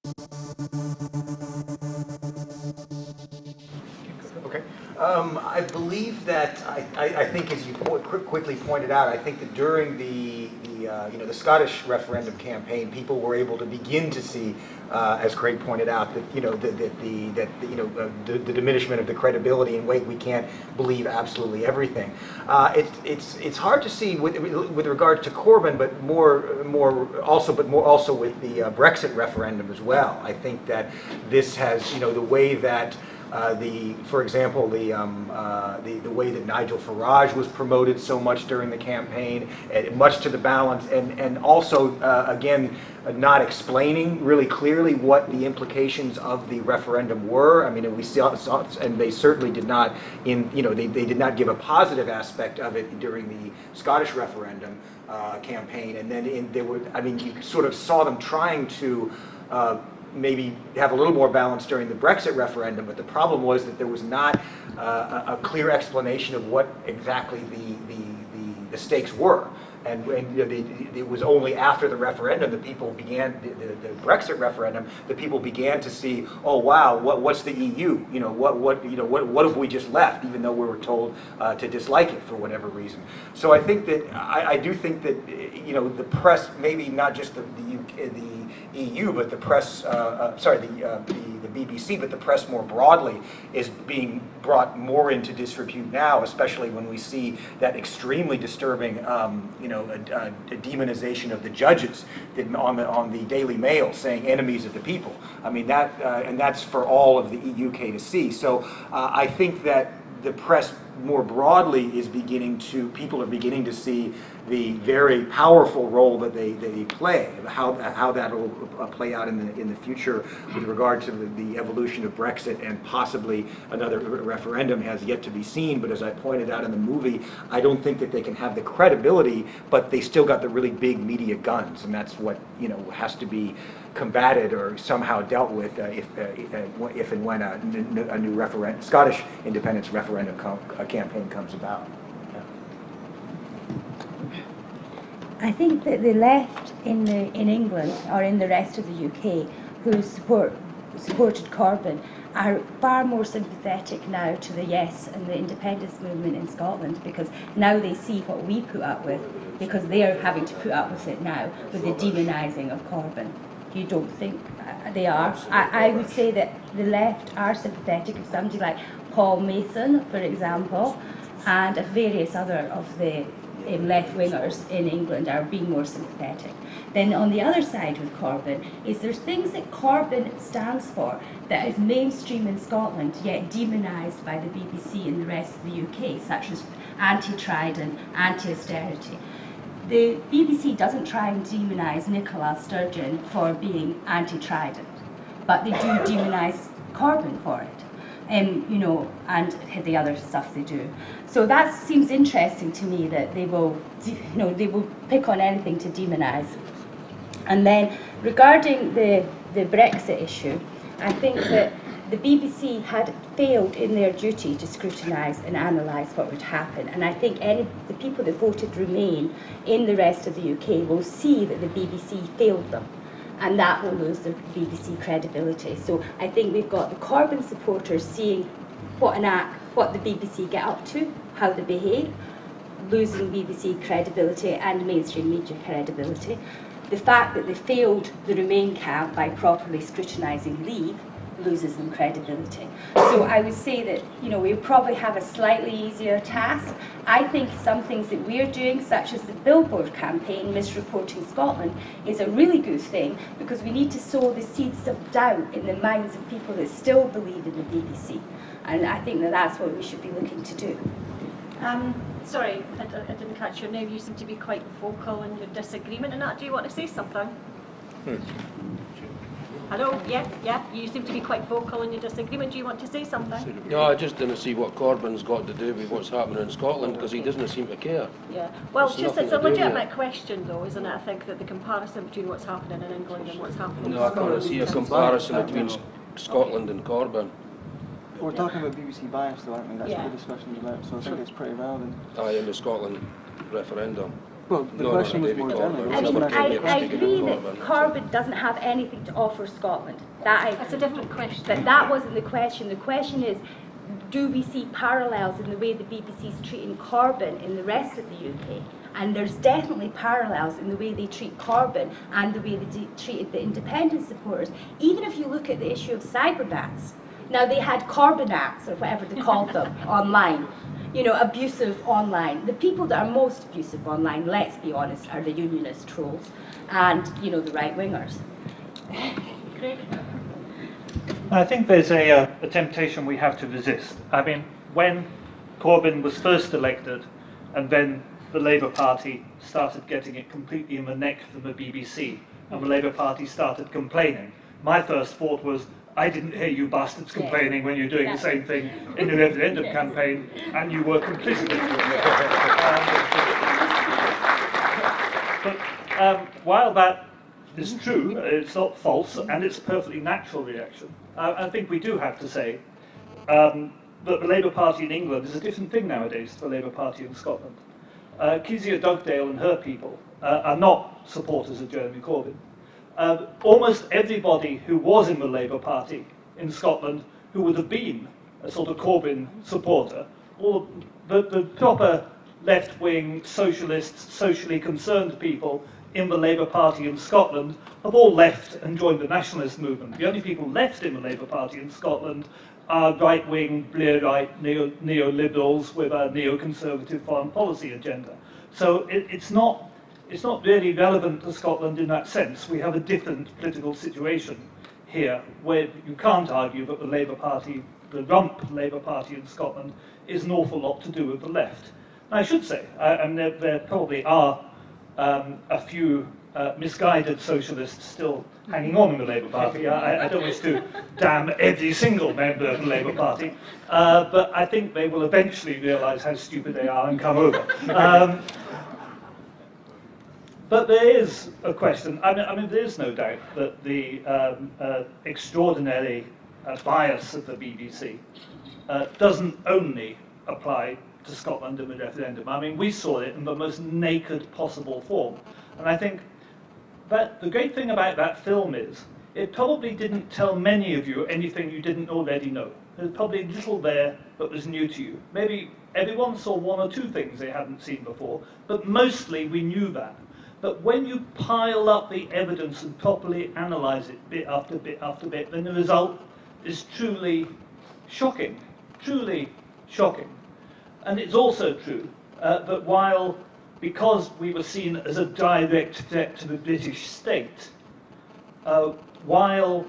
Okay. I believe that I think, as you quickly pointed out, I think that during the Scottish referendum campaign, people were able to begin to see, as Craig pointed out, that the diminishment of the credibility and weight. We can't believe absolutely everything. It's hard to see with regard to Corbyn, but more also with the Brexit referendum as well. I think that this has, the way that. For example, the way that Nigel Farage was promoted so much during the campaign, much to the balance, and also again not explaining really clearly what the implications of the referendum were. I mean, we saw, and they certainly did not they did not give a positive aspect of it during the Scottish referendum campaign, and then you sort of saw them trying to. Maybe have a little more balance during the Brexit referendum, but the problem was that there was not a clear explanation of what exactly the stakes were. And it was only after the referendum that people began, the Brexit referendum, that people began to see, oh wow, what's the EU? What have we just left? Even though we were told to dislike it for whatever reason. So I think that I do think that the press, maybe not just the EU, but the press, the BBC, but the press more broadly is being brought more into disrepute now, especially when we see that extremely disturbing, a demonization of the judges on the Daily Mail, saying enemies of the people. I mean that, and that's for all of the UK to see. So I think that the press more broadly people are beginning to see the very powerful role that they play, how that will play out in the future with regard to the evolution of Brexit, and possibly another referendum has yet to be seen. But as I pointed out in the movie, I don't think that they can have the credibility, but they still got the really big media guns, and that's what has to be combated or somehow dealt with if and when a new Scottish independence referendum campaign comes about. I think that the left in England or in the rest of the UK who supported Corbyn are far more sympathetic now to the Yes and the independence movement in Scotland, because now they see what we put up with, because they are having to put up with it now with the demonising of Corbyn. You don't think they are? I would say that the left are sympathetic of somebody like Paul Mason, for example, and various other of the left-wingers in England are being more sympathetic. Then on the other side with Corbyn is there's things that Corbyn stands for that is mainstream in Scotland, yet demonised by the BBC and the rest of the UK, such as anti-Trident, anti-austerity. The BBC doesn't try and demonise Nicola Sturgeon for being anti-Trident, but they do demonise Corbyn for it. And the other stuff they do. So that seems interesting to me, that they will pick on anything to demonise. And then regarding the Brexit issue, I think that the BBC had failed in their duty to scrutinise and analyse what would happen. And I think the people that voted Remain in the rest of the UK will see that the BBC failed them, and that will lose the BBC credibility. So I think we've got the Corbyn supporters seeing what the BBC get up to, how they behave, losing BBC credibility and mainstream media credibility. The fact that they failed the Remain camp by properly scrutinising Leave loses them credibility. So I would say that we probably have a slightly easier task. I think some things that we're doing, such as the billboard campaign, Misreporting Scotland, is a really good thing, because we need to sow the seeds of doubt in the minds of people that still believe in the BBC. And I think that that's what we should be looking to do. Sorry, I didn't catch your name. You seem to be quite vocal in your disagreement in that. Do you want to say something? Hello? Yeah. You seem to be quite vocal in your disagreement. Do you want to say something? No, I just didn't see what Corbyn's got to do with what's happening in Scotland, because he doesn't seem to care. Yeah. Well, it's a legitimate question, though, isn't it? I think that the comparison between what's happening in England and what's happening in Scotland. No, I can't see a comparison between Scotland and Corbyn. We're talking about BBC bias, though, aren't we? That's what the discussion's about, so I think it's pretty relevant. Aye, in the Scotland referendum. Well, the No, question no, was David more Corbyn. general. I mean, That's what I I'm- agree that Corbyn doesn't have anything to offer Scotland. That's a different question. That wasn't the question. The question is, do we see parallels in the way the BBC is treating Corbyn in the rest of the UK? And there's definitely parallels in the way they treat Corbyn and the way they treated the independent supporters. Even if you look at the issue of cybernats, now they had Corbynats or whatever they called them online. You know, abusive online. The people that are most abusive online, let's be honest, are the unionist trolls and, you know, the right-wingers. Craig? I think there's a temptation we have to resist. I mean, when Corbyn was first elected and then the Labour Party started getting it completely in the neck from the BBC and the Labour Party started complaining, my first thought was, I didn't hear you bastards complaining when you're doing the same thing in the referendum campaign, and you were complicit. But while that is true, it's not false, and it's a perfectly natural reaction, I think we do have to say that the Labour Party in England is a different thing nowadays to the Labour Party in Scotland. Kezia Dugdale and her people are not supporters of Jeremy Corbyn. Almost everybody who was in the Labour Party in Scotland who would have been a sort of Corbyn supporter, all the proper left-wing socialists, socially concerned people in the Labour Party in Scotland have all left and joined the nationalist movement. The only people left in the Labour Party in Scotland are right-wing, Blairite neoliberals with a neoconservative foreign policy agenda. So it's not really relevant to Scotland in that sense. We have a different political situation here where you can't argue that the Labour Party, the rump Labour Party in Scotland, is an awful lot to do with the left. And I should say, and there probably are a few misguided socialists still hanging on in the Labour Party. I don't wish to damn every single member of the Labour Party, but I think they will eventually realise how stupid they are and come over. But there is a question. I mean, there is no doubt that the extraordinary bias of the BBC doesn't only apply to Scotland in the referendum. I mean, we saw it in the most naked possible form. And I think that the great thing about that film is it probably didn't tell many of you anything you didn't already know. There's probably little there that was new to you. Maybe everyone saw one or two things they hadn't seen before, but mostly we knew that. But when you pile up the evidence and properly analyse it bit after bit after bit, then the result is truly shocking, truly shocking. And it's also true that while, because we were seen as a direct threat to the British state, while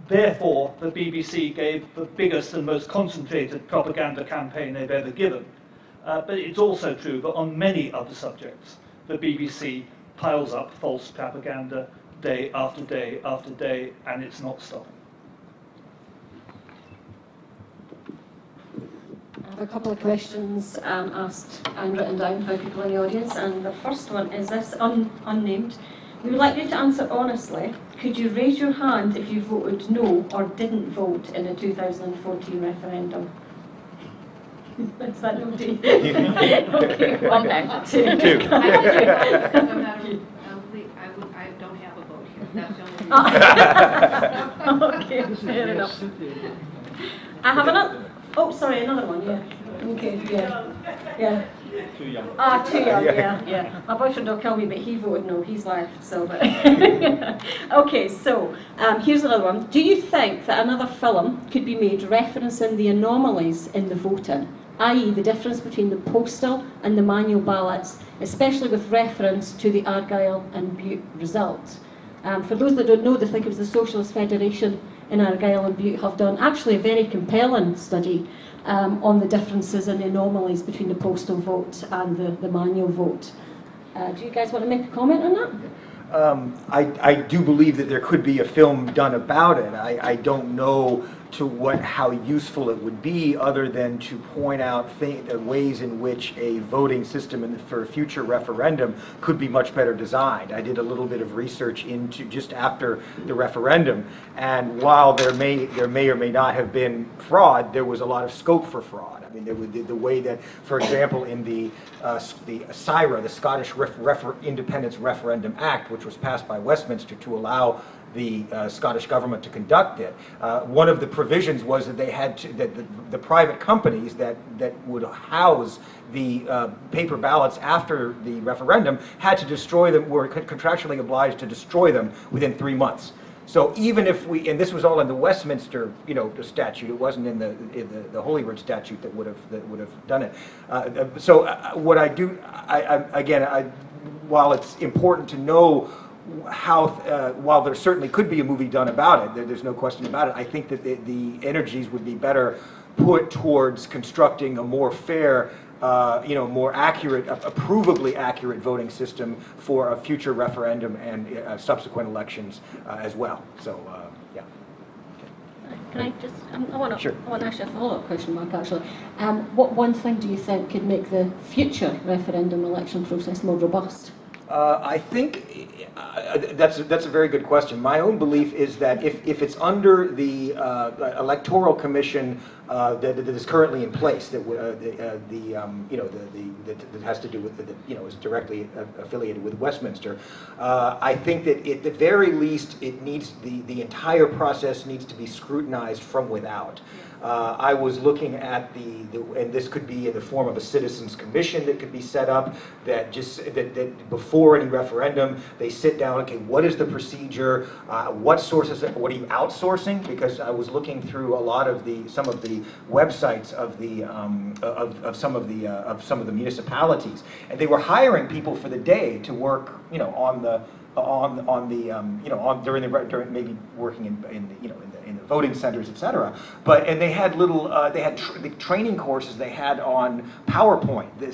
therefore the BBC gave the biggest and most concentrated propaganda campaign they've ever given. But it's also true that on many other subjects, the BBC piles up false propaganda day after day after day, and it's not stopping. I have a couple of questions asked and written down by people in the audience, and the first one is this, unnamed. We would like you to answer honestly. Could you raise your hand if you voted no or didn't vote in the 2014 referendum? Is that nobody? Okay, one down. Two. I don't have a vote here. That's the only Okay, fair enough. I have another. Oh, sorry, another one. Yeah. Okay. Yeah. Too young. Too young. Yeah. My boyfriend will kill me, but he voted no. He's left. So. But okay. So here's another one. Do you think that another film could be made referencing the anomalies in the voting, i.e. the difference between the postal and the manual ballots, especially with reference to the Argyll and Bute results? For those that don't know, they think it was the Socialist Federation in Argyll and Bute have done actually a very compelling study on the differences and the anomalies between the postal vote and the manual vote. Do you guys want to make a comment on that? I do believe that there could be a film done about it. I don't know how useful it would be, other than to point out ways in which a voting system for a future referendum could be much better designed. I did a little bit of research into just after the referendum, and while there may or may not have been fraud, there was a lot of scope for fraud. I mean, there would, the way that, for example, in the SIRA, the Scottish Independence Referendum Act, which was passed by Westminster to allow the Scottish government to conduct it. One of the provisions was that they had to, that the private companies that would house the paper ballots after the referendum had to destroy them, were contractually obliged to destroy them within 3 months. So even if we, and this was all in the Westminster, statute, it wasn't in the Holyrood statute that would have done it. What I do, while it's important to know how, while there certainly could be a movie done about it, there's no question about it, I think that the energies would be better put towards constructing a more fair, more accurate, provably accurate voting system for a future referendum and subsequent elections as well. So, yeah. Can I just, I want Sure. to ask you a follow-up question, Mark, actually. What one thing do you think could make the future referendum election process more robust? I think that's a very good question. My own belief is that if it's under the electoral commission that is currently in place, that that has to do with is directly affiliated with Westminster, I think that at the very least it needs the entire process needs to be scrutinized from without. I was looking at and this could be in the form of a citizens commission that could be set up, that before any referendum they sit down. Okay, what is the procedure? What sources? What are you outsourcing? Because I was looking through a lot of some of the websites of some of the municipalities, and they were hiring people for the day to work, during maybe working in the voting centers, etc. And they had the training courses they had on PowerPoint.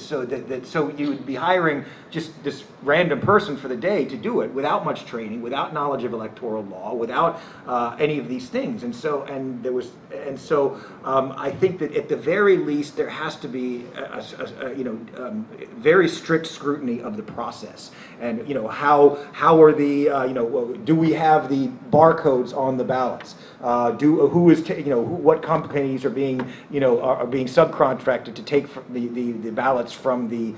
So you would be hiring just this random person for the day to do it without much training, without knowledge of electoral law, without any of these things. I think that at the very least there has to be very strict scrutiny of the process. And how are the do we have the barcodes on the ballots? What companies are being subcontracted to take the ballots from the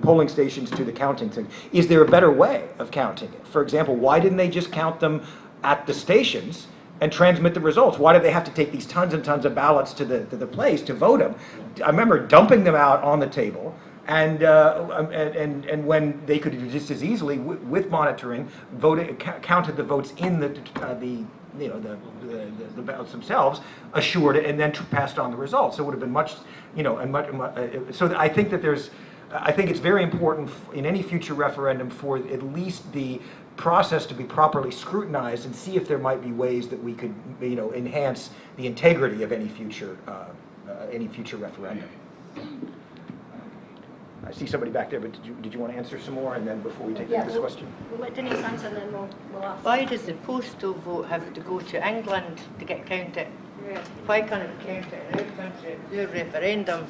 polling stations to the counting thing? Is there a better way of counting it? For example, why didn't they just count them at the stations and transmit the results? Why do they have to take these tons and tons of ballots to the place to vote them? I remember dumping them out on the table. And when they could just as easily, with monitoring, counted the votes in the ballots themselves, assured it, and then passed on the results. So it would have been much, so I think that I think it's very important in any future referendum for at least the process to be properly scrutinized and see if there might be ways that we could, enhance the integrity of any future referendum. I see somebody back there, but did you want to answer some more, and then before we take this question? We'll let Denise answer, and then we'll ask. Why does the postal vote have to go to England to get counted? Why can't it be counted in our country, your referendum?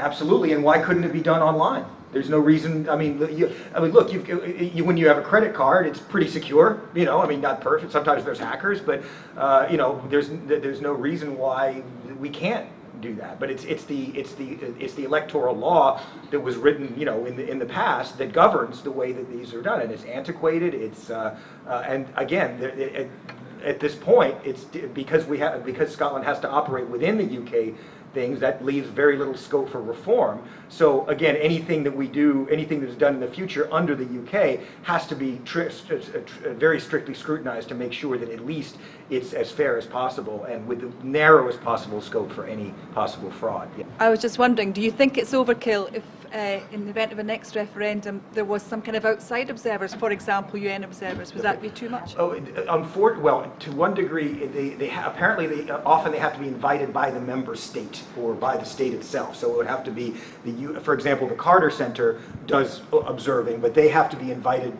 Absolutely, and why couldn't it be done online? There's no reason. I mean, look. When you have a credit card, it's pretty secure. Not perfect. Sometimes there's hackers, but there's no reason why we can't do that. But it's the electoral law that was written, in the past, that governs the way that these are done, and it's antiquated. It's and again, at this point, it's because Scotland has to operate within the UK things, that leaves very little scope for reform. So again, anything that we do, anything that is done in the future under the UK has to be very strictly scrutinized to make sure that at least it's as fair as possible and with the narrowest possible scope for any possible fraud. Yeah. I was just wondering, do you think it's overkill if in the event of a next referendum, there was some kind of outside observers, for example, UN observers. Would that be too much? Oh, well, to one degree, apparently often they have to be invited by the member state or by the state itself. So it would have to be for example, the Carter Center does observing, but they have to be invited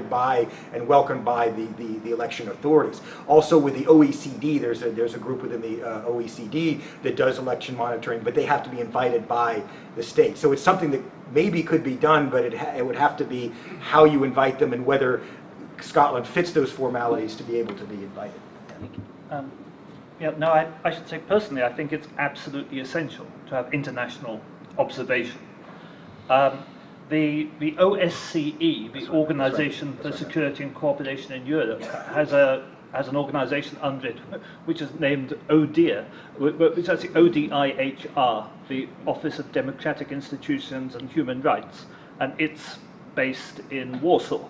by and welcomed by the election authorities. Also, with the OECD, there's a group within the OECD that does election monitoring, but they have to be invited by the state. So it's something that maybe could be done, but it would have to be how you invite them and whether Scotland fits those formalities to be able to be invited. I should say personally, I think it's absolutely essential to have international observation. The OSCE, the Organisation for Security and Cooperation in Europe, has an organisation under it which is named ODIHR, which is actually ODIHR, the Office of Democratic Institutions and Human Rights, and it's based in Warsaw.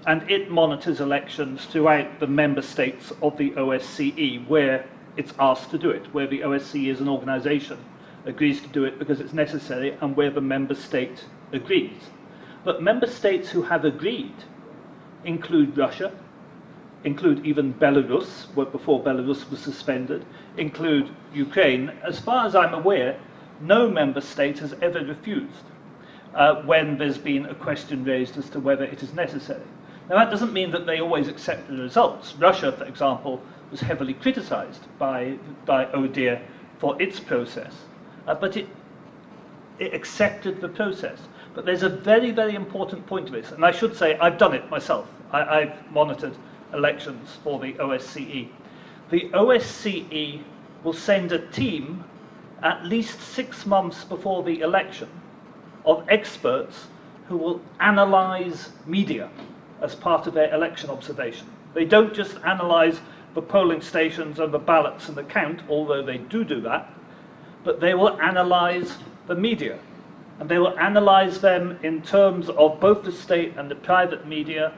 And it monitors elections throughout the member states of the OSCE where it's asked to do it, where the OSCE as an organisation agrees to do it because it's necessary and where the member state agrees. But member states who have agreed include Russia, include even Belarus, before Belarus was suspended, include Ukraine. As far as I'm aware, no member state has ever refused when there's been a question raised as to whether it is necessary. Now, that doesn't mean that they always accept the results. Russia, for example, was heavily criticised by ODIHR for its process, but it accepted the process. But there's a very, very important point to this, and I should say I've done it myself. I've monitored elections for the OSCE. The OSCE will send a team at least 6 months before the election of experts who will analyse media as part of their election observation. They don't just analyse the polling stations and the ballots and the count, although they do that, but they will analyse the media. And they will analyse them in terms of both the state and the private media,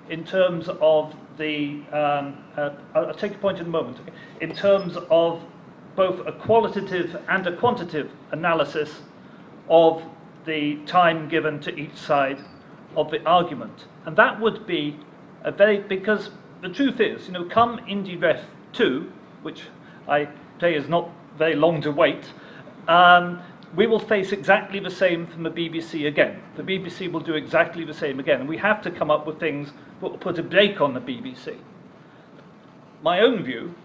in terms of the, I'll take your point in a moment, in terms of both a qualitative and a quantitative analysis of the time given to each side of the argument. And that would be because the truth is, come Indie Ref 2, which I say is not very long to wait, we will face exactly the same from the BBC again. The BBC will do exactly the same again, and we have to come up with things that will put a brake on the BBC. My own view,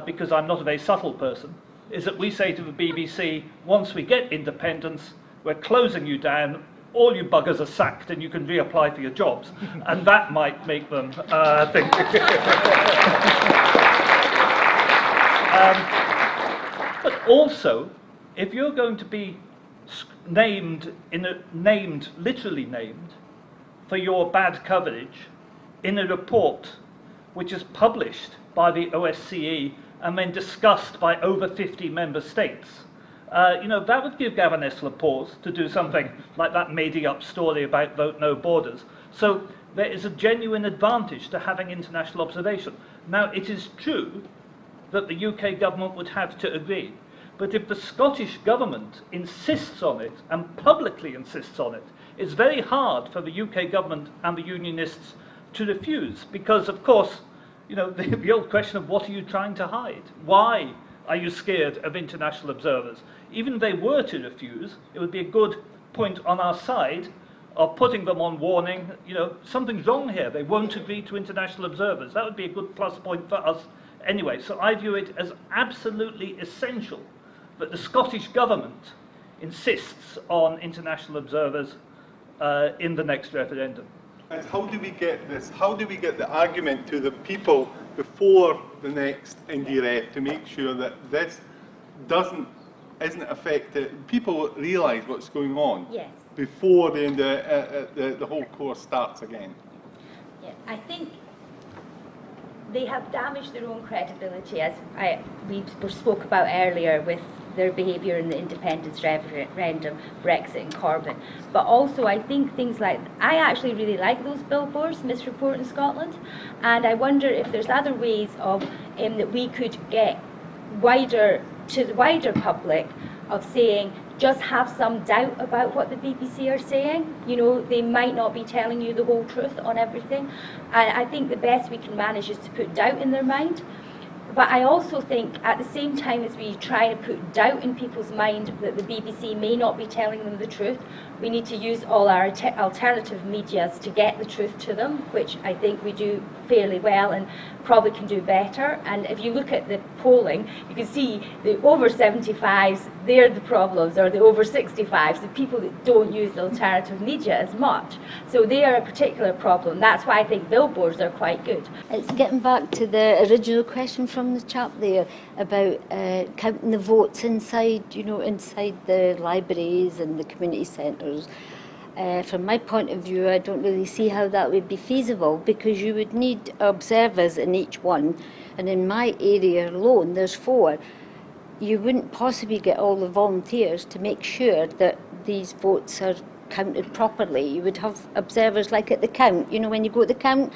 because I'm not a very subtle person, is that we say to the BBC, once we get independence, we're closing you down, all you buggers are sacked and you can reapply for your jobs. And that might make them think. But also, if you're going to be literally named, for your bad coverage in a report which is published by the OSCE and then discussed by over 50 member states, that would give Gavin Esler pause to do something like that made-up story about Vote No Borders. So there is a genuine advantage to having international observation. Now, it is true that the UK government would have to agree, but if the Scottish government insists on it and publicly insists on it, it's very hard for the UK government and the unionists to refuse, because, of course, the old question of what are you trying to hide? Why are you scared of international observers? Even if they were to refuse, it would be a good point on our side of putting them on warning, something's wrong here. They won't agree to international observers. That would be a good plus point for us anyway. So I view it as absolutely essential that the Scottish government insists on international observers in the next referendum. And how do we get this? How do we get the argument to the people before the next NDRF to make sure that this isn't affected? People realise what's going on before the whole course starts again. Yeah, I think they have damaged their own credibility, as we spoke about earlier, with their behaviour in the independence referendum, Brexit and Corbyn. But also I think things like, I actually really like those billboards, Misreport in Scotland, and I wonder if there's other ways of that we could get to the wider public of saying, just have some doubt about what the BBC are saying. You know, they might not be telling you the whole truth on everything. And I think the best we can manage is to put doubt in their mind. But I also think at the same time as we try to put doubt in people's mind that the BBC may not be telling them the truth, we need to use all our alternative medias to get the truth to them, which I think we do fairly well and probably can do better. And if you look at the polling, you can see the over 75s, they're the problems, or the over 65s, the people that don't use the alternative media as much. So they are a particular problem. That's why I think billboards are quite good. It's getting back to the original question from the chap there about counting the votes inside, you know, inside the libraries and the community centres. From my point of view, I don't really see how that would be feasible, because you would need observers in each one, and in my area alone there's 4. You wouldn't possibly get all the volunteers to make sure that these votes are counted properly. You would have observers like at the count. You know, when you go to the count,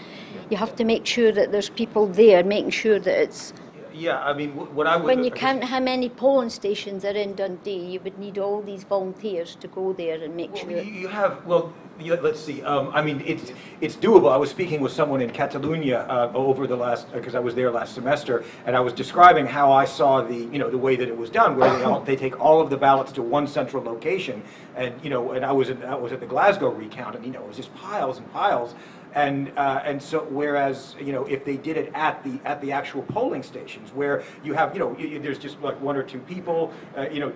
you have to make sure that there's people there making sure that it's... Yeah, I mean, what I would... When you count how many polling stations are in Dundee, you would need all these volunteers to go there and make sure... You have, well, let's see, I mean, it's doable. I was speaking with someone in Catalonia over the last, because I was there last semester, and I was describing how I saw the, you know, the way that it was done, where they take all of the ballots to one central location, and, you know, and I was at the Glasgow recount, and, you know, it was just piles and piles. And so, whereas, you know, if they did it at the actual polling stations, where you have, you know, there's just like 1 or 2 people, you know,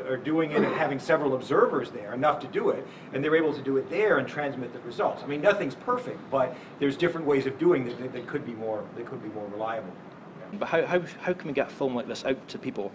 are doing it and having several observers there, enough to do it, and they're able to do it there and transmit the results. I mean, nothing's perfect, but there's different ways of doing it that could be more reliable. But how can we get a film like this out to people?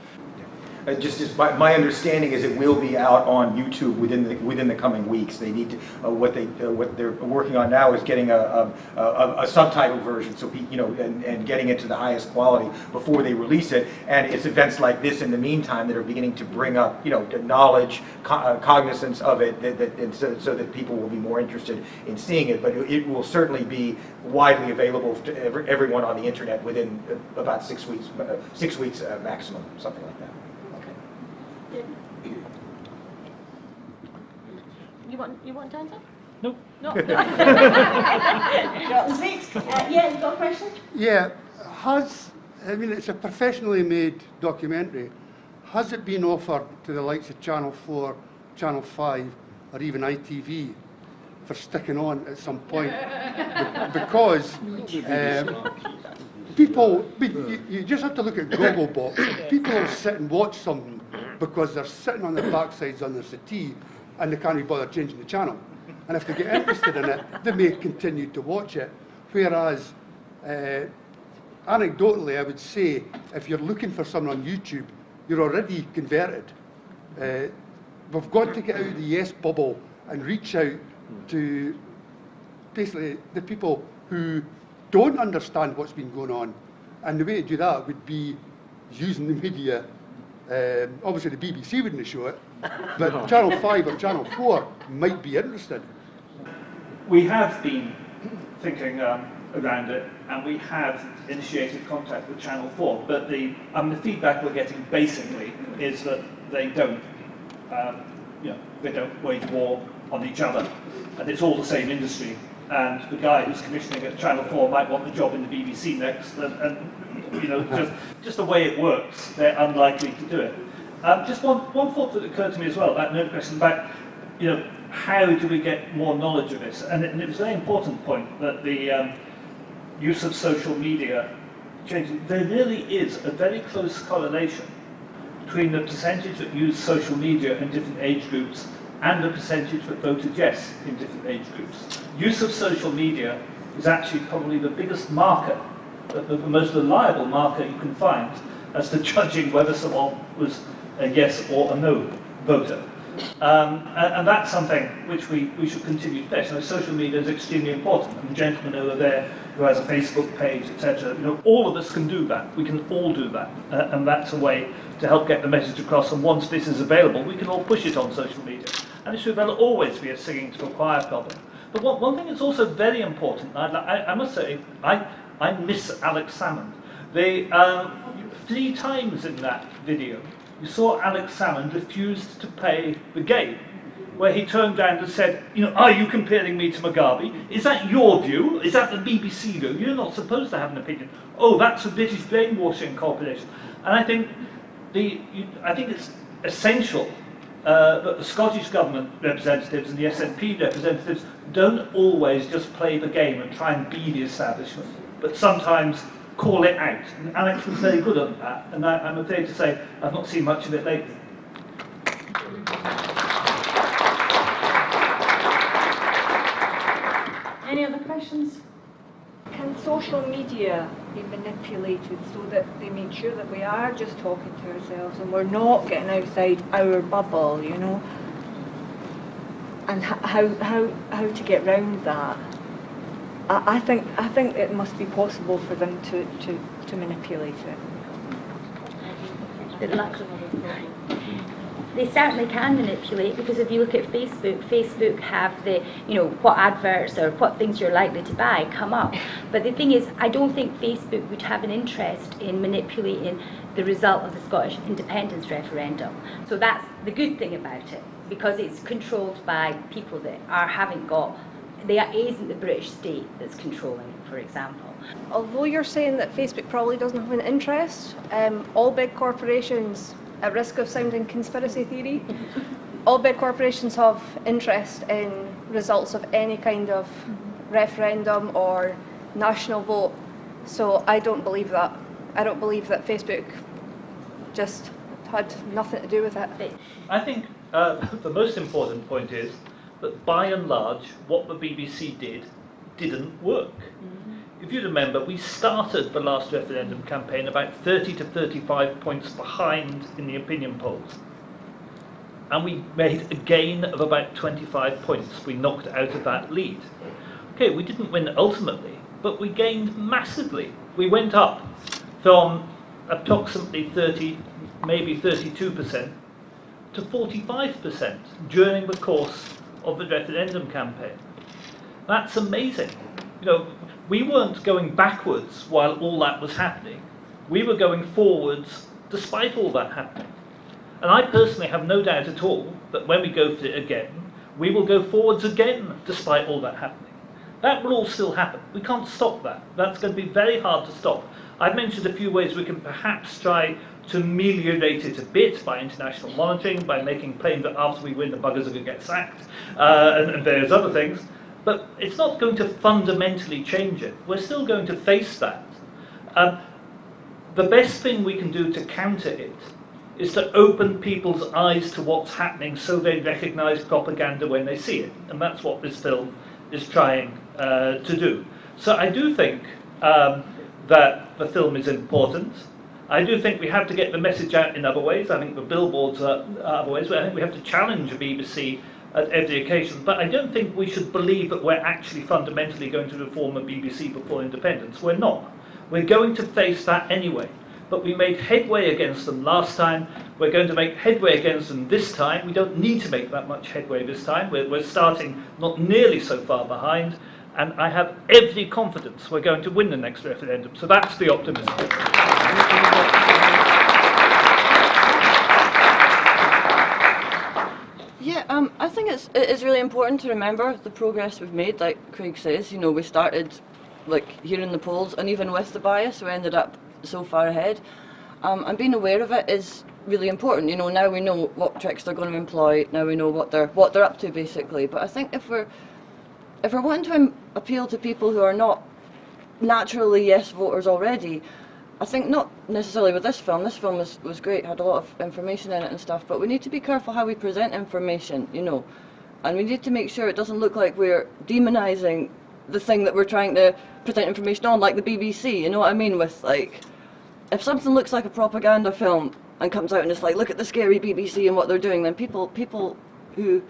Just my understanding is it will be out on YouTube within the coming weeks. They need to what they're working on now is getting a subtitle version, so you know, and getting it to the highest quality before they release it. And it's events like this in the meantime that are beginning to bring up, you know, the knowledge, cognizance of it, so that people will be more interested in seeing it. But it will certainly be widely available to everyone on the internet within about 6 weeks, 6 weeks maximum, something like that. You want to answer? No. No. Next. Yeah, you got a question? Yeah, I mean, it's a professionally made documentary. Has it been offered to the likes of Channel 4, Channel 5, or even ITV for sticking on at some point? Because people, you just have to look at Gogglebox. People will sit and watch something because they're sitting on their backsides on their settee and they can't be bothered changing the channel. And if they get interested in it, they may continue to watch it. Whereas, anecdotally, I would say, if you're looking for someone on YouTube, you're already converted. We've got to get out of the yes bubble and reach out to basically the people who don't understand what's been going on. And the way to do that would be using the media. Obviously the BBC wouldn't show it, but Channel 5 or Channel 4 might be interested. We have been thinking around it, and we have initiated contact with Channel 4, but the feedback we're getting basically is that they don't, they don't wage war on each other, and it's all the same industry. And the guy who's commissioning at Channel 4 might want the job in the BBC next, and you know, just the way it works, they're unlikely to do it. Just one thought that occurred to me as well, that no question about, you know, how do we get more knowledge of this? And it was a very important point that the use of social media changes. There really is a very close correlation between the percentage that use social media in different age groups and the percentage that voted yes in different age groups. Use of social media is actually probably the biggest marker, the most reliable marker you can find as to judging whether someone was a yes or a no voter. And that's something which we should continue to test. So social media is extremely important. And the gentleman over there who has a Facebook page, etc., you know, all of us can do that. We can all do that. And that's a way to help get the message across. And once this is available, we can all push it on social media. And it should always be a singing to a choir problem. But one thing that's also very important, I must say, I miss Alex Salmond. They 3 times in that video, you saw Alex Salmond refused to pay the game, where he turned around and said, are you comparing me to Mugabe? Is that your view? Is that the BBC view? You're not supposed to have an opinion. Oh, that's the British Brainwashing Corporation. And I think it's essential that the Scottish Government representatives and the SNP representatives don't always just play the game and try and be the establishment, but sometimes call it out. And Alex was very good at that, and I'm afraid to say I've not seen much of it lately. Any other questions? Can social media be manipulated so that they make sure that we are just talking to ourselves and we're not getting outside our bubble, And how to get round that? I think it must be possible for them to manipulate it. They certainly can manipulate, because if you look at Facebook have the, what adverts or what things you're likely to buy come up. But the thing is, I don't think Facebook would have an interest in manipulating the result of the Scottish independence referendum. So that's the good thing about it, because it's controlled by people that isn't the British state that's controlling it, for example. Although you're saying that Facebook probably doesn't have an interest, all big corporations, at risk of sounding conspiracy theory, all big corporations have interest in results of any kind of referendum or national vote. So I don't believe that. I don't believe that Facebook just had nothing to do with it. I think the most important point is that by and large, what the BBC did didn't work. If you remember, we started the last referendum campaign about 30 to 35 points behind in the opinion polls. And we made a gain of about 25 points. We knocked out of that lead. Okay, we didn't win ultimately, but we gained massively. We went up from approximately 30, maybe 32% to 45% during the course of the referendum campaign. That's amazing. We weren't going backwards while all that was happening. We were going forwards despite all that happening. And I personally have no doubt at all that when we go for it again, we will go forwards again despite all that happening. That will all still happen. We can't stop that. That's going to be very hard to stop. I've mentioned a few ways we can perhaps try to ameliorate it a bit by international monitoring, by making plain that after we win the buggers are going to get sacked, and various other things. But it's not going to fundamentally change it. We're still going to face that. The best thing we can do to counter it is to open people's eyes to what's happening so they recognise propaganda when they see it. And that's what this film is trying to do. So I do think that the film is important. I do think we have to get the message out in other ways. I think the billboards are other ways. But I think we have to challenge the BBC at every occasion, but I don't think we should believe that we're actually fundamentally going to reform the BBC before independence. We're not. We're going to face that anyway. But we made headway against them last time. We're going to make headway against them this time. We don't need to make that much headway this time. We're starting not nearly so far behind, and I have every confidence we're going to win the next referendum. So that's the optimism. Yeah, I think it is really important to remember the progress we've made. Like Craig says, we started here in the polls, and even with the bias, we ended up so far ahead. And being aware of it is really important. Now we know what tricks they're going to employ. Now we know what they're up to, basically. But I think if we're wanting to appeal to people who are not naturally yes voters already, I think not necessarily with this film. This film was great, had a lot of information in it and stuff, but we need to be careful how we present information, and we need to make sure it doesn't look like we're demonising the thing that we're trying to present information on, like the BBC, you know what I mean? With if something looks like a propaganda film and comes out and it's like, look at the scary BBC and what they're doing, then people who,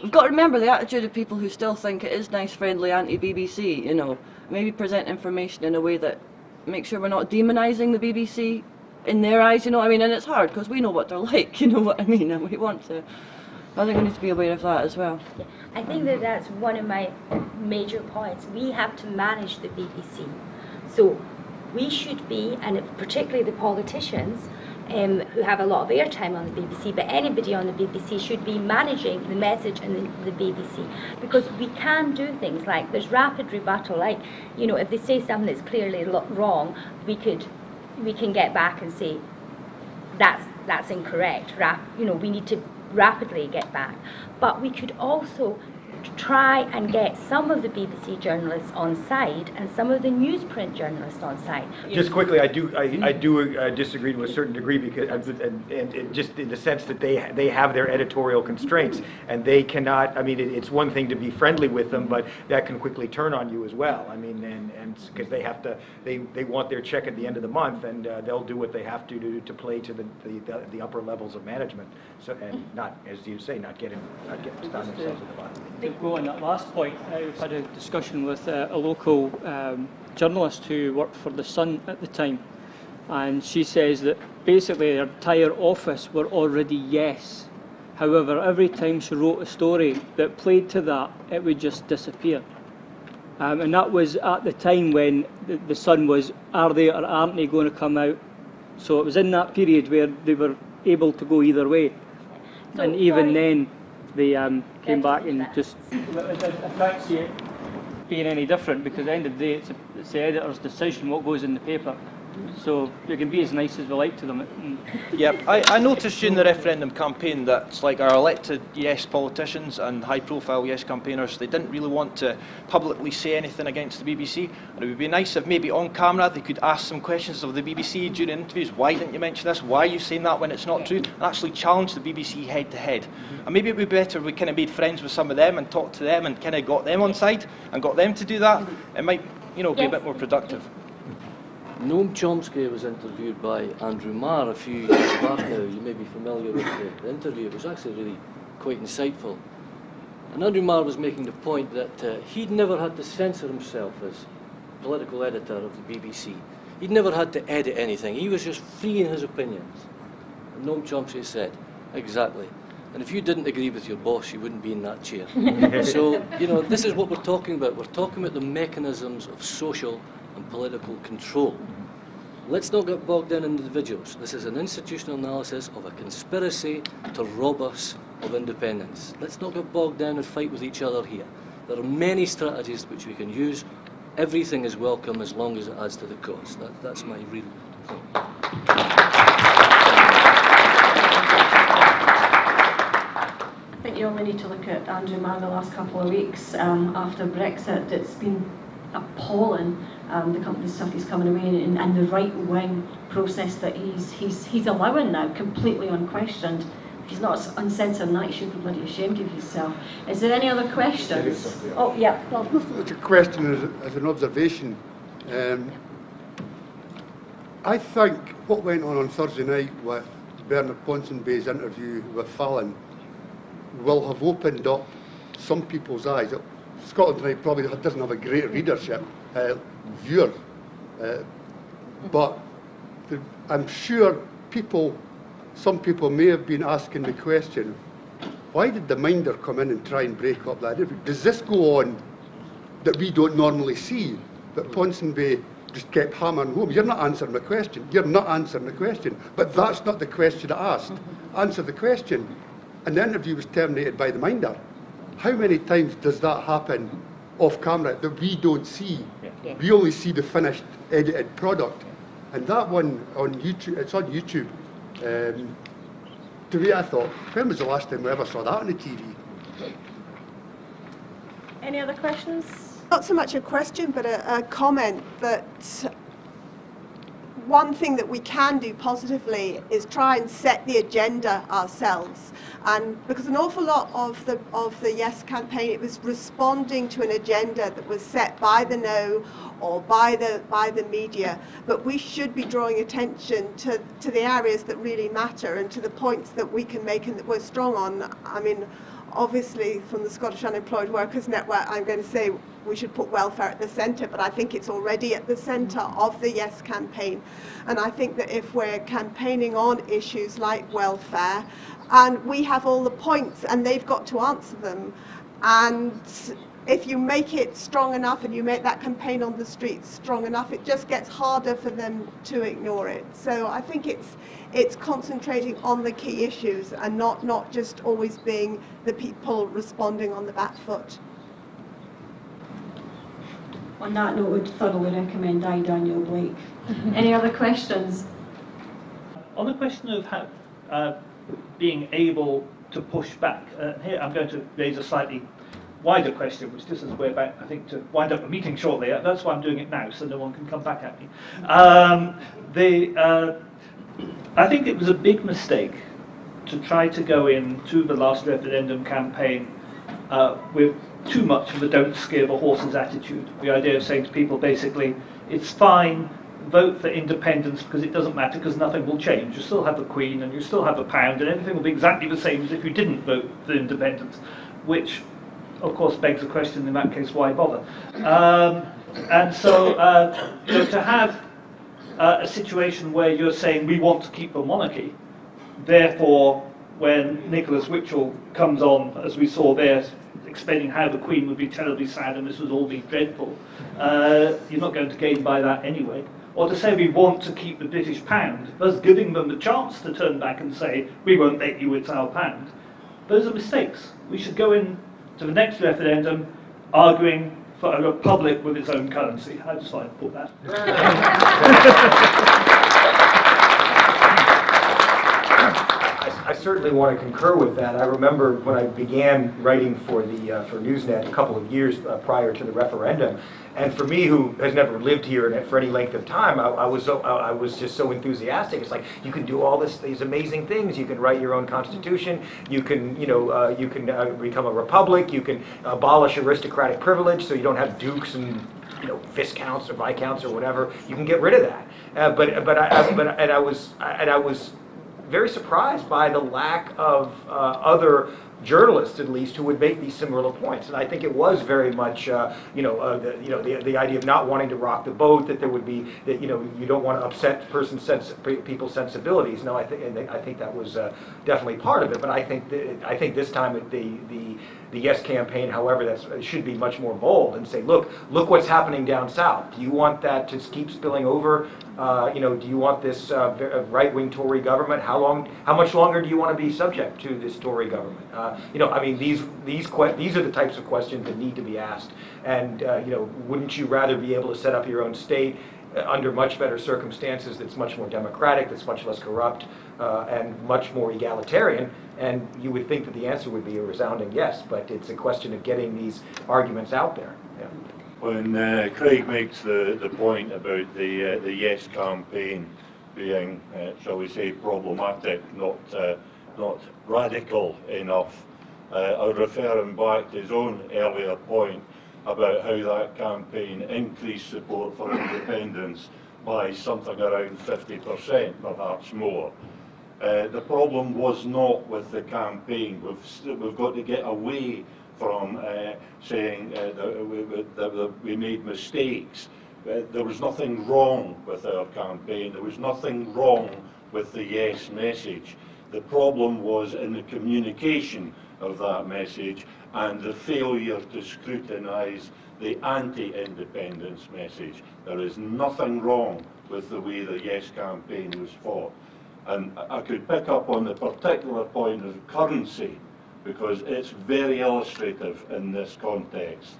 we've got to remember the attitude of people who still think it is nice, friendly, anti-BBC, maybe present information in a way that make sure we're not demonising the BBC in their eyes, and it's hard because we know what they're like, you know what I mean, and we want to. I think we need to be aware of that as well. Yeah, I think that's one of my major points. We have to manage the BBC. So we should be, and particularly the politicians, who have a lot of airtime on the BBC, but anybody on the BBC should be managing the message in the BBC, because we can do things like there's rapid rebuttal, like, you know, if they say something that's clearly wrong, we can get back and say that's incorrect. You know, we need to rapidly get back, but we could also try and get some of the BBC journalists on side and some of the newsprint journalists on side. Just quickly, I do disagree to a certain degree, because and just in the sense that they have their editorial constraints, and they cannot. I mean, it's one thing to be friendly with them, but that can quickly turn on you as well. I mean, and because they have to, they want their check at the end of the month, and they'll do what they have to do to play to the upper levels of management. So, and not, as you say, not getting themselves at the bottom. To go on that last point, I've had a discussion with a local journalist who worked for The Sun at the time, and she says that basically her entire office were already yes. However, every time she wrote a story that played to that, it would just disappear. And that was at the time when the Sun was, are they or aren't they going to come out? So it was in that period where they were able to go either way. So, and even then, they came back and just... I can't see it being any different, because at the end of the day, it's the editor's decision what goes in the paper. So we can be as nice as we like to them. Yeah, I noticed during the referendum campaign that it's like our elected yes politicians and high-profile yes campaigners, they didn't really want to publicly say anything against the BBC. And it would be nice if maybe on camera they could ask some questions of the BBC during interviews. Why didn't you mention this? Why are you saying that when it's not true? And actually challenge the BBC head-to-head. And maybe it would be better if we kind of made friends with some of them and talked to them and kind of got them on side and got them to do that. It might, you know, be a bit more productive. Noam Chomsky was interviewed by Andrew Marr a few years back now. You may be familiar with the interview. It was actually really quite insightful. And Andrew Marr was making the point that he'd never had to censor himself as political editor of the BBC. He'd never had to edit anything. He was just free in his opinions. And Noam Chomsky said, exactly. And if you didn't agree with your boss, you wouldn't be in that chair. So, you know, this is what we're talking about. We're talking about the mechanisms of social and political control. Let's not get bogged down in individuals. This is an institutional analysis of a conspiracy to rob us of independence. Let's not get bogged down and fight with each other here. There are many strategies which we can use. Everything is welcome as long as it adds to the cause. That's my real thing. I think you only need to look at Andrew Marr the last couple of weeks after Brexit. It's been appalling, the stuff he's coming away and the right-wing process that he's allowing now, completely unquestioned. If he's not uncensored in that, he should be bloody ashamed of himself. Is there any other questions? Oh, yeah. Well, it's a question as an observation. I think what went on Thursday night with Bernard Ponsonbay's interview with Fallon will have opened up some people's eyes. Scotland Tonight probably doesn't have a great readership, viewers, but I'm sure some people may have been asking the question, why did the Minder come in and try and break up that interview? Does this go on that we don't normally see, that Ponsonby just kept hammering home? You're not answering the question, you're not answering the question, but that's not the question I asked. Answer the question. And the interview was terminated by the Minder. How many times does that happen off camera that we don't see? Yeah. We only see the finished edited product. And that one on YouTube, it's on YouTube. To me, I thought, when was the last time we ever saw that on the TV? any other questions? Not so much a question, but a comment that one thing that we can do positively is try and set the agenda ourselves. And because an awful lot of the Yes campaign, it was responding to an agenda that was set by the No or by the media. But we should be drawing attention to the areas that really matter and to the points that we can make and that we're strong on. I mean, obviously from the Scottish Unemployed Workers Network, I'm going to say we should put welfare at the centre, but I think it's already at the centre of the Yes campaign. And I think that if we're campaigning on issues like welfare, and we have all the points and they've got to answer them, and if you make it strong enough and you make that campaign on the streets strong enough, it just gets harder for them to ignore it. So I think it's concentrating on the key issues and not just always being the people responding on the back foot. On that note, I would thoroughly recommend I, Daniel Blake. Any other questions? On the question of how, being able to push back, here I'm going to raise a slightly wider question, which this is a way back, I think, to wind up a meeting shortly. That's why I'm doing it now, so no one can come back at me. I think it was a big mistake to try to go into the last referendum campaign with too much of a don't scare the horses attitude. The idea of saying to people, basically, it's fine, vote for independence because it doesn't matter because nothing will change. You still have the Queen and you still have the pound and everything will be exactly the same as if you didn't vote for independence, which of course begs the question, in that case, why bother? And so to have a situation where you're saying we want to keep the monarchy, therefore when Nicholas Witchell comes on, as we saw there, explaining how the Queen would be terribly sad and this would all be dreadful, you're not going to gain by that anyway. Or to say we want to keep the British pound, thus giving them the chance to turn back and say, we won't let you, it's our pound. Those are mistakes. We should go in to the next referendum arguing for a republic with its own currency. I just like to put that. I certainly want to concur with that. I remember when I began writing for for Newsnet a couple of years prior to the referendum, and for me, who has never lived here for any length of time, I was just so enthusiastic. It's like you can do all these amazing things. You can write your own constitution. You can become a republic. You can abolish aristocratic privilege, so you don't have dukes and viscounts or viscounts or whatever. You can get rid of that. But I was very surprised by the lack of other journalists, at least, who would make these similar points. And I think it was very much, the idea of not wanting to rock the boat, that there would be, that you don't want to upset people's sensibilities. No, I think that was definitely part of it. But I think this time the Yes campaign, however, that should be much more bold and say, look what's happening down south. Do you want that to keep spilling over? Do you want this right-wing Tory government? How much longer do you want to be subject to this Tory government? These are the types of questions that need to be asked. And wouldn't you rather be able to set up your own state under much better circumstances, that's much more democratic, that's much less corrupt, and much more egalitarian? And you would think that the answer would be a resounding yes, but it's a question of getting these arguments out there. Yeah. When Craig makes the point about the Yes campaign being, shall we say, problematic, not radical enough, I would refer him back to his own earlier point about how that campaign increased support for independence by something around 50%, perhaps more. The problem was not with the campaign. We've got to get away from saying that we made mistakes. There was nothing wrong with our campaign. There was nothing wrong with the Yes message. The problem was in the communication of that message and the failure to scrutinise the anti-independence message. There is nothing wrong with the way the Yes campaign was fought. And I could pick up on the particular point of currency, because it's very illustrative in this context.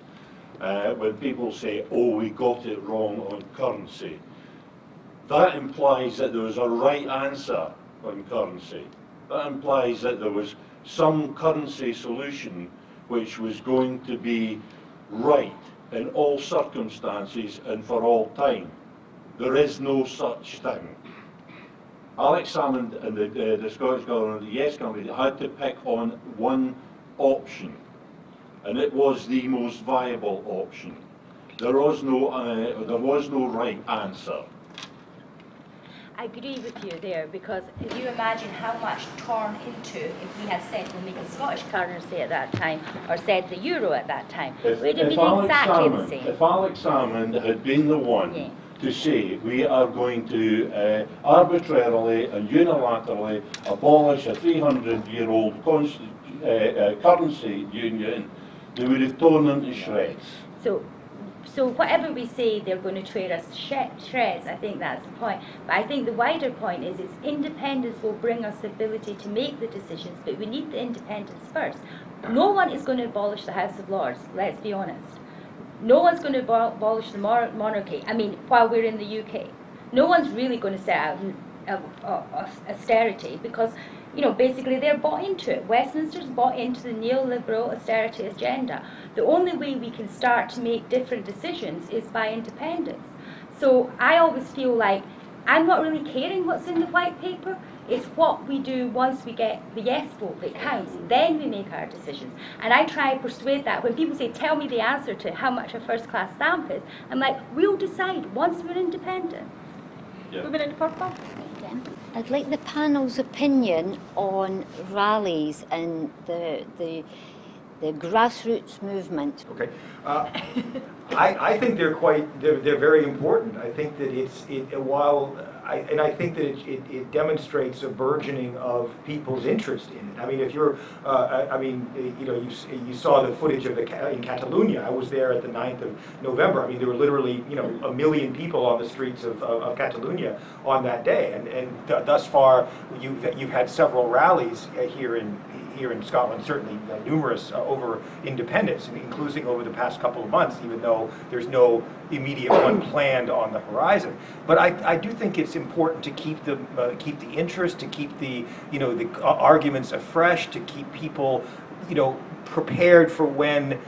When people say, oh, we got it wrong on currency, that implies that there was a right answer on currency. That implies that there was some currency solution which was going to be right in all circumstances and for all time. There is no such thing. Alex Salmond and the Scottish Government, the Yes Company, had to pick on one option, and it was the most viable option. There was no right answer. I agree with you there, because if you imagine how much torn into if we had said we'll make a Scottish currency at that time, or said the euro at that time, it would have been exactly the same. If Alex Salmond had been the one to say we are going to arbitrarily and unilaterally abolish a 300-year-old currency union They would have torn them to shreds. So whatever we say, they're going to tear us shreds. I think that's the point. But I think the wider point is it's independence will bring us the ability to make the decisions, but we need the independence first. No one is going to abolish the House of Lords, let's be honest. No one's going to abolish the monarchy, I mean, while we're in the UK. No one's really going to set out austerity because, you know, basically they're bought into it. Westminster's bought into the neoliberal austerity agenda. The only way we can start to make different decisions is by independence. So I always feel like I'm not really caring what's in the white paper. It's what we do once we get the yes vote that counts. Then we make our decisions. And I try to persuade that. When people say, tell me the answer to how much a first-class stamp is, I'm like, we'll decide once we're independent. Yeah. Moving into purple. I'd like the panel's opinion on rallies and the grassroots movement. Okay. I think they're very important. I think that I think that it demonstrates a burgeoning of people's interest in it. I mean, if you're, you saw the footage of in Catalonia. I was there at the 9th of November. I mean, there were literally, 1 million people on the streets of Catalonia on that day. And thus far, you've had several rallies here in Scotland, certainly numerous over independence, including over the past couple of months, even though there's no immediate one planned on the horizon. But I do think it's important to keep the interest, to keep the arguments afresh, to keep people prepared for when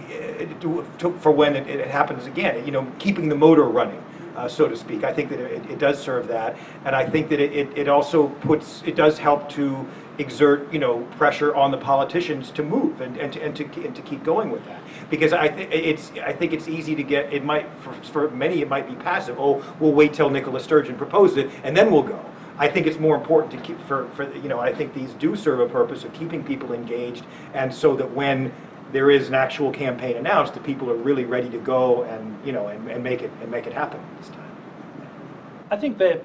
it happens again. Keeping the motor running. So to speak. I think that it does serve that, and I think that it also does help to exert pressure on the politicians to move and to keep going with that, because I think it's easy to get. It might for many it might be passive. Oh, we'll wait till Nicola Sturgeon proposed it and then we'll go. I think it's more important to keep I think these do serve a purpose of keeping people engaged, and so that when there is an actual campaign announced, the people are really ready to go and make it happen this time. I think they're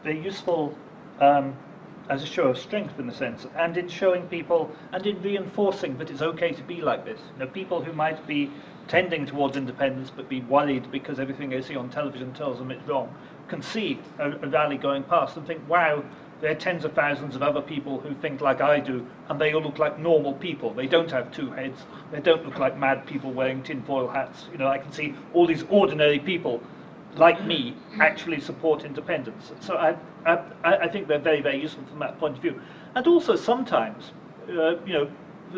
useful as a show of strength in a sense, and in showing people and in reinforcing that it's okay to be like this. People who might be tending towards independence but be worried because everything they see on television tells them it's wrong, can see a rally going past and think, wow, there are tens of thousands of other people who think like I do, and they all look like normal people. They don't have two heads. They don't look like mad people wearing tinfoil hats. I can see all these ordinary people, like me, actually support independence. So I think they're very, very useful from that point of view. And also sometimes,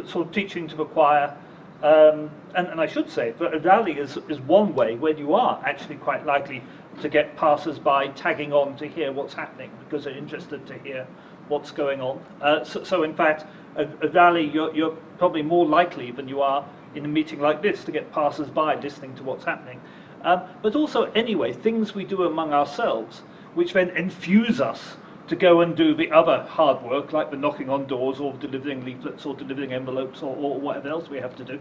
sort of teaching to the choir, and I should say that a rally is one way where you are actually quite likely to get passers-by tagging on to hear what's happening because they're interested to hear what's going on. So in fact, a rally, you're probably more likely than you are in a meeting like this to get passers-by listening to what's happening. But also, anyway, things we do among ourselves, which then infuse us to go and do the other hard work, like the knocking on doors or delivering leaflets or delivering envelopes or whatever else we have to do,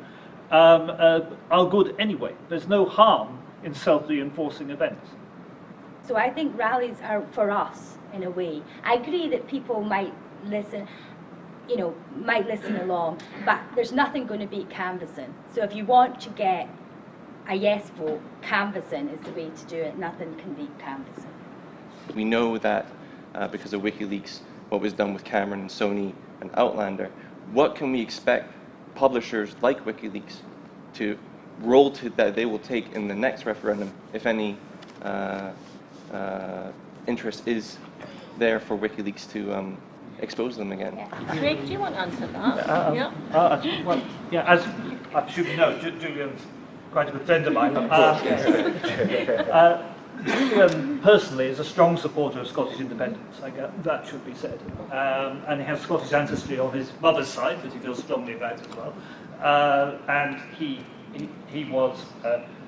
are good anyway. There's no harm in self-reinforcing events. So I think rallies are for us, in a way. I agree that people might listen, along, but there's nothing going to beat canvassing. So if you want to get a yes vote, canvassing is the way to do it. Nothing can beat canvassing. We know that because of WikiLeaks, what was done with Cameron and Sony and Outlander, what can we expect publishers like WikiLeaks to role that they will take in the next referendum, if any interest is there for WikiLeaks to expose them again? Yeah. Craig, do you want to answer that? As I presume you know, Julian's quite a good friend of mine. Julian personally is a strong supporter of Scottish independence. That should be said. And he has Scottish ancestry on his mother's side that he feels strongly about as well. And he was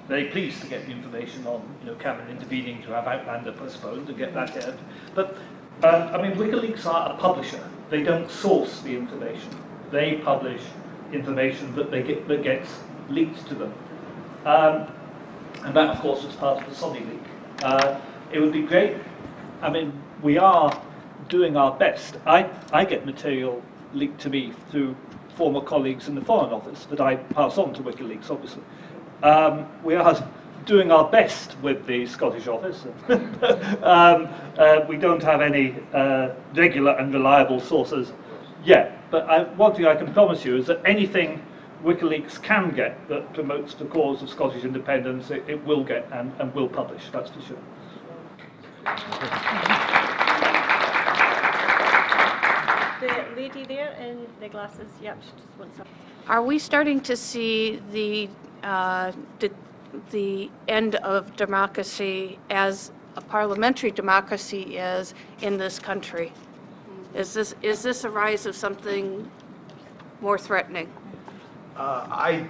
very pleased to get the information on Cameron intervening to have Outlander postponed and get that out. But WikiLeaks are a publisher. They don't source the information. They publish information that gets leaked to them. And that, of course, was part of the Sony leak. It would be great. We are doing our best. I get material leaked to me through former colleagues in the Foreign Office that I pass on to WikiLeaks, obviously. We are doing our best with the Scottish office. We don't have any regular and reliable sources yet, but one thing I can promise you is that anything WikiLeaks can get that promotes the cause of Scottish independence, it will get and will publish, that's for sure. The lady there in the glasses, yep, she just wants something. Are we starting to see the end of democracy as a parliamentary democracy is in this country? Is this a rise of something more threatening? I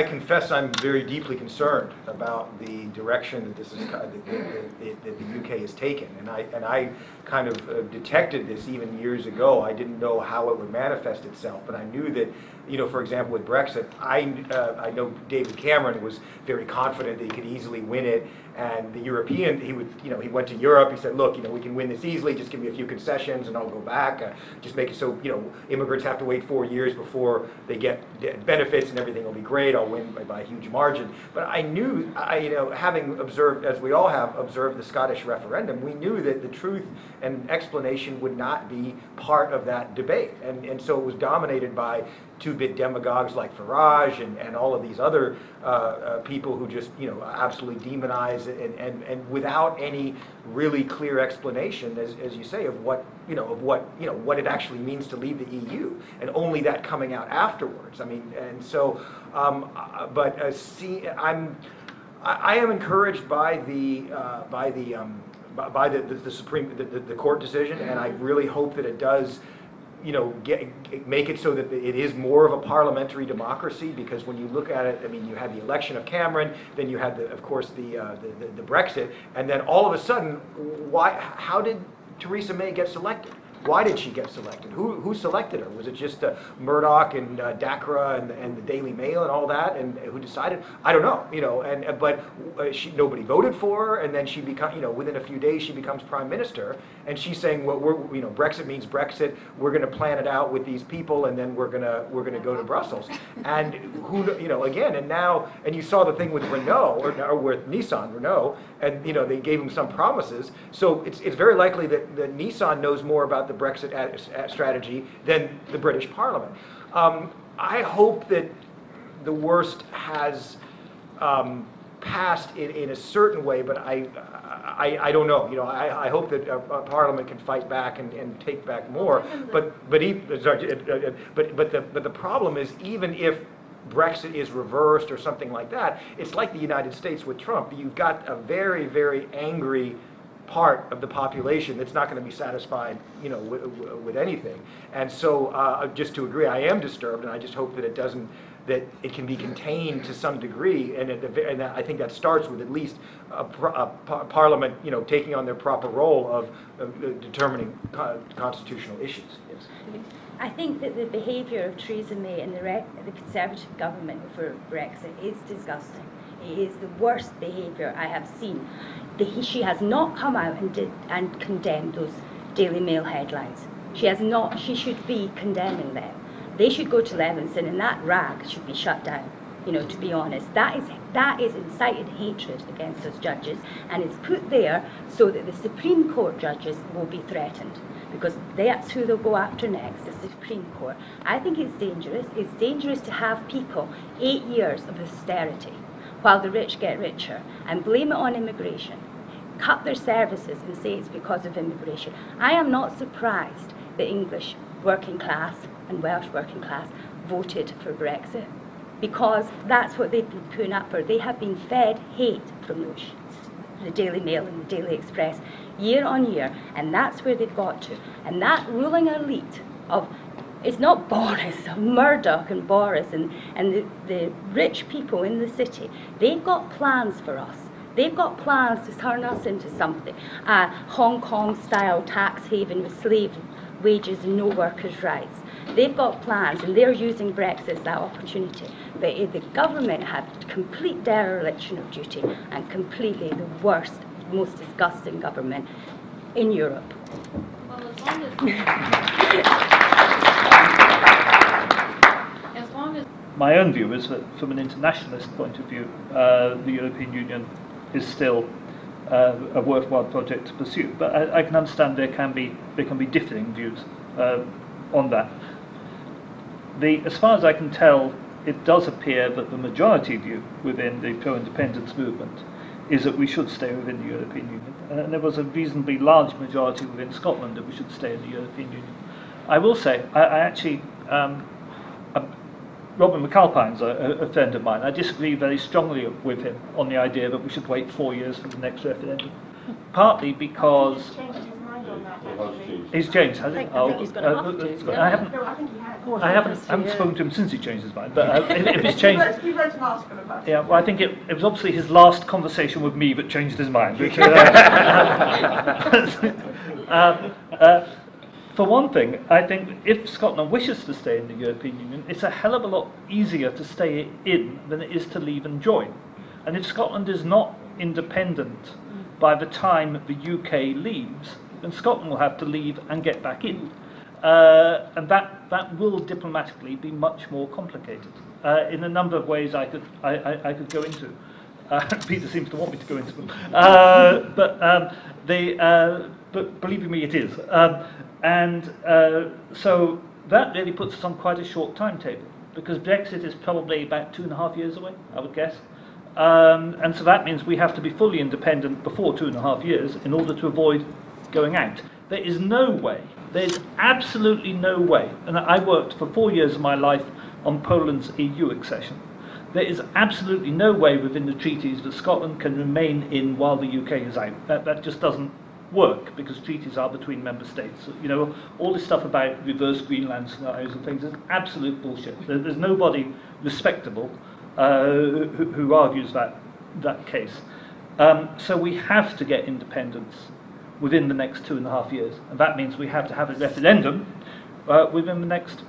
confess I'm very deeply concerned about the direction that this is that the UK has taken, and I kind of detected this even years ago. I didn't know how it would manifest itself, but I knew that, you know, for example, with Brexit, I know David Cameron was very confident that he could easily win it, and the European, he went to Europe. He said, look, you know, we can win this easily. Just give me a few concessions, and I'll go back. Just make it so, you know, immigrants have to wait 4 years before they get benefits, and everything will be great. I'll win by a huge margin. But I knew, you know, having observed, as we all have observed, the Scottish referendum, we knew that the truth and explanation would not be part of that debate, and so it was dominated by two-bit demagogues like Farage and all of these other people who just, you know, absolutely demonize and without any really clear explanation, as you say, of what it actually means to leave the EU, and only that coming out afterwards. I mean, and so, I am encouraged by the court decision, and I really hope that it does, you know, make it so that it is more of a parliamentary democracy, because when you look at it, I mean, you had the election of Cameron, then you had, of course, the Brexit, and then all of a sudden, how did Theresa May get selected? Why did she get selected? Who selected her? Was it just Murdoch and Dakra and the Daily Mail and all that, and who decided? I don't know, you know. But nobody voted for her, and then she within a few days she becomes prime minister, and she's saying, well, Brexit means Brexit. We're going to plan it out with these people, and then we're going to go to Brussels. And again, and you saw the thing with Renault or with Renault, and they gave them some promises. So it's very likely that Nissan knows more about the Brexit strategy than the British Parliament. I hope that the worst has passed in a certain way, but I don't know. I hope that Parliament can fight back and take back more. But the problem is, even if Brexit is reversed or something like that, it's like the United States with Trump. You've got a very, very angry part of the population that's not going to be satisfied, with anything. And so, just to agree, I am disturbed, and I just hope that that it can be contained to some degree, and I think that starts with at least a Parliament, taking on their proper role of determining constitutional issues. Yes. I think that the behaviour of Theresa May and the Conservative government for Brexit is disgusting. It is the worst behaviour I have seen. She has not come out and condemned those Daily Mail headlines. She has not. She should be condemning them. They should go to Levinson, and that rag should be shut down. To be honest, that is incited hatred against those judges, and it's put there so that the Supreme Court judges will be threatened, because that's who they'll go after next, the Supreme Court. I think it's dangerous. It's dangerous to have people 8 years of austerity while the rich get richer and blame it on immigration, cut their services and say it's because of immigration. I am not surprised that English working class and Welsh working class voted for Brexit, because that's what they've been putting up for. They have been fed hate from the Daily Mail and the Daily Express year on year, and that's where they've got to. And that ruling elite of, it's not Boris, Murdoch and Boris and the rich people in the city, they've got plans for us. They've got plans to turn us into something, a Hong Kong-style tax haven with slave wages and no workers' rights. They've got plans, and they're using Brexit as that opportunity. But the government had complete dereliction of duty, and completely the worst, most disgusting government in Europe. Well, as long as my own view is that from an internationalist point of view, the European Union is still a worthwhile project to pursue. But I can understand there can be differing views on that. As far as I can tell, it does appear that the majority view within the pro-independence movement is that we should stay within the European Union. And there was a reasonably large majority within Scotland that we should stay in the European Union. I will say, I actually, Robin McAlpine's a friend of mine. I disagree very strongly with him on the idea that we should wait 4 years for the next referendum. Partly because he's changed, has he? I think he's going to have to. I haven't spoken to him since he changed his mind. But if he's changed, He wrote an article about it. yeah. Well, I think it was obviously his last conversation with me that changed his mind. Which, for one thing, I think if Scotland wishes to stay in the European Union, it's a hell of a lot easier to stay in than it is to leave and join. And if Scotland is not independent by the time the UK leaves, then Scotland will have to leave and get back in. And that will diplomatically be much more complicated in a number of ways I could go into. Peter seems to want me to go into them, but believe me, it is. So that really puts us on quite a short timetable, because Brexit is probably about 2.5 years away, I would guess. And so that means we have to be fully independent before 2.5 years in order to avoid going out. There is no way, there is absolutely no way, and I worked for 4 years of my life on Poland's EU accession. There is absolutely no way within the treaties that Scotland can remain in while the UK is out. That just doesn't work, because treaties are between member states. You know, all this stuff about reverse Greenland scenarios and things is absolute bullshit. There's nobody respectable who argues that case. So we have to get independence within the next 2.5 years, and that means we have to have a referendum within the next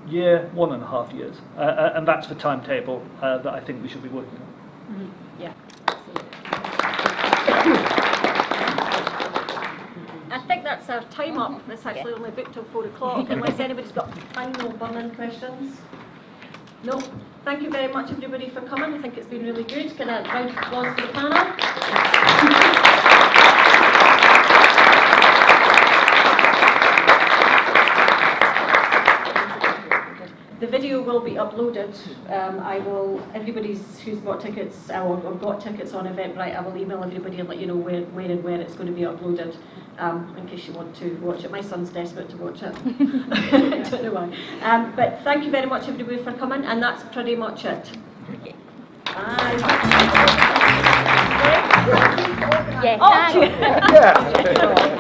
year, 1.5 years, and that's the timetable that I think we should be working on. Mm-hmm. Yeah. I think that's our time up. It's actually only booked till 4 o'clock, unless anybody's got final burning questions. No. Thank you very much, everybody, for coming. I think it's been really good. Can I round of applause for the panel? The video will be uploaded. Everybody who's bought tickets or got tickets on Eventbrite, I will email everybody and let you know where and where it's going to be uploaded, in case you want to watch it. My son's desperate to watch it. I don't know why. But thank you very much, everybody, for coming, and that's pretty much it. Bye. Yeah. Oh,